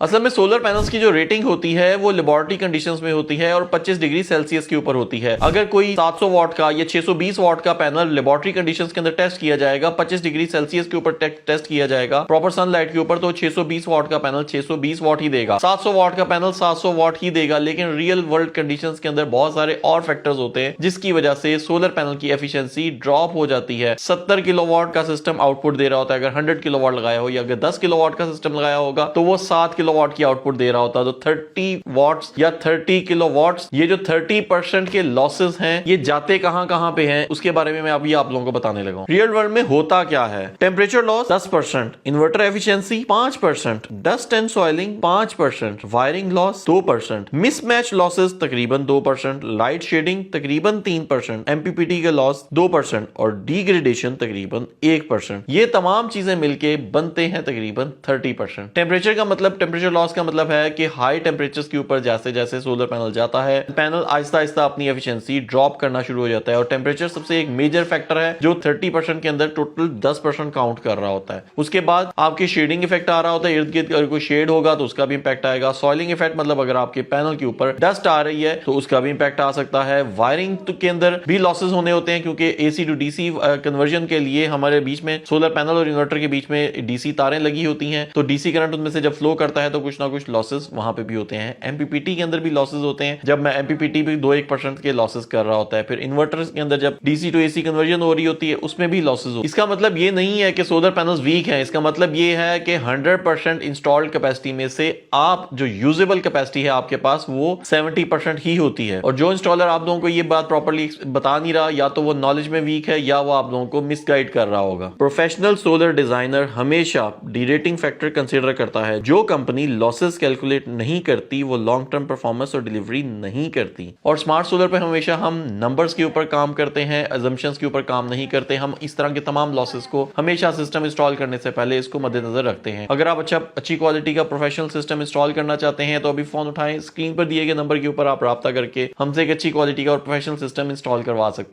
असल में solar panels की जो रेटिंग होती है वो लेबोरेटरी कंडीशंस में होती है और 25 डिग्री सेल्सियस के ऊपर होती है। अगर कोई 700 वॉट का या 620 वॉट का पैनल लेबोरेटरी कंडीशंस के अंदर टेस्ट किया जाएगा, 25 डिग्री सेल्सियस के ऊपर टेस्ट किया जाएगा प्रॉपर सनलाइट के ऊपर, तो 620 वॉट का पैनल 620 वॉट ही देगा, 700 वॉट का पैनल 700 वॉट ही देगा। लेकिन रियल वर्ल्ड कंडीशंस के अंदर बहुत सारे और फैक्टर्स होते हैं जिसकी वजह से सोलर पैनल की एफिशिएंसी ड्रॉप हो जाती है। 70 किलोवाट का सिस्टम आउटपुट दे रहा होता है, अगर 100 किलोवाट लगाया हो, या अगर 10 किलोवाट का सिस्टम लगाया होगा तो वो 7 किलोवाट की आउटपुट दे रहा होता है। तो 30 वॉट्स या 30 किलोवाट्स, ये जो 30% के लॉसेस हैं ये जाते कहां कहां पे हैं उसके बारे में मैं अभी आप लोगों को बताने लगा हूं। रियल वर्ल्ड में होता क्या है? Temperature loss 10%, inverter efficiency 5%, dust and soiling 5%, wiring loss 2%, mismatch losses तकरीबन 2%, लाइट शेडिंग तकरीबन 3%, एमपीपीटी के लॉस 2% और डिग्रेडेशन तकरीबन 1%। ये तमाम चीजें मिलके बनते हैं तकरीबन 30%। टेम्परेचर का मतलब, टेम्परेचर लॉस का मतलब है कि हाई टेम्परेचर्स के ऊपर जैसे जैसे सोलर पैनल जाता है, पैनल आहिस्ता आहिस्ता अपनी एफिशिएंसी ड्रॉप करना शुरू हो जाता है। और टेम्परेचर सबसे एक मेजर फैक्टर है जो 30% के अंदर टोटल 10% काउंट कर रहा होता है। उसके बाद आपके शेडिंग इफेक्ट आ रहा होता है, इर्द गिर्द अगर कोई शेड होगा तो उसका भी इंपैक्ट आएगा। सॉइलिंग इफेक्ट मतलब अगर आपके पैनल के ऊपर डस्ट आ रही है तो उसका भी इंपैक्ट आ सकता है। वायरिंग के अंदर भी लॉसेस होने होते हैं क्योंकि एसी टू डीसी कन्वर्जन के लिए हमारे बीच में सोलर पैनल और इन्वर्टर के बीच में डीसी तारें लगी होती हैं, तो डीसी करंट उनमें से जब फ्लो करता है तो कुछ ना कुछ लॉसेस वहां पे भी होते हैं। एमपीपीटी के अंदर भी लॉसेस होते हैं, जब मैं एमपीपीटी भी 2-1% के लॉसेस कर रहा होता है। फिर इन्वर्टर के अंदर जब डीसी टू एसी कन्वर्जन हो रही होती है उसमें भी लॉसेस होती है। इसका मतलब ये नहीं है कि सोलर पैनल्स वीक हैं, इसका मतलब ये है कि 100% इंस्टॉल्ड कैपेसिटी में से आप जो यूजेबल कैपेसिटी है आपके पास वो 70% ही होती है। और जो इंस्टॉलर आप लोगों को ये बात प्रॉपर्ली बता नहीं रहा, या तो वो नॉलेज में वीक है या वो आप लोगों को मिसगाइड कर रहा होगा। प्रोफेशनल सोलर डिजाइनर हमेशा डीरेटिंग फैक्टर कंसीडर करता है। जो कंपनी लॉसेस कैलकुलेट नहीं करती वो लॉन्ग टर्म परफॉर्मेंस और डिलीवरी नहीं करती। और स्मार्ट सोलर पे हमेशा हम नंबर्स के ऊपर काम करते हैं, अजम्पशंस के ऊपर काम नहीं करते। हम इस तरह के तमाम लॉसेस को हमेशा सिस्टम इंस्टॉल करने से पहले इसको मद्देनजर रखते हैं। अगर आप अच्छी क्वालिटी का प्रोफेशनल सिस्टम इंस्टॉल करना चाहते हैं तो अभी फोन उठाएं, स्क्रीन पर दिए गए नंबर के ऊपर आप राब्ता करके हमसे एक अच्छी क्वालिटी का और प्रोफेशनल सिस्टम इंस्टॉल करवा सकते हैं।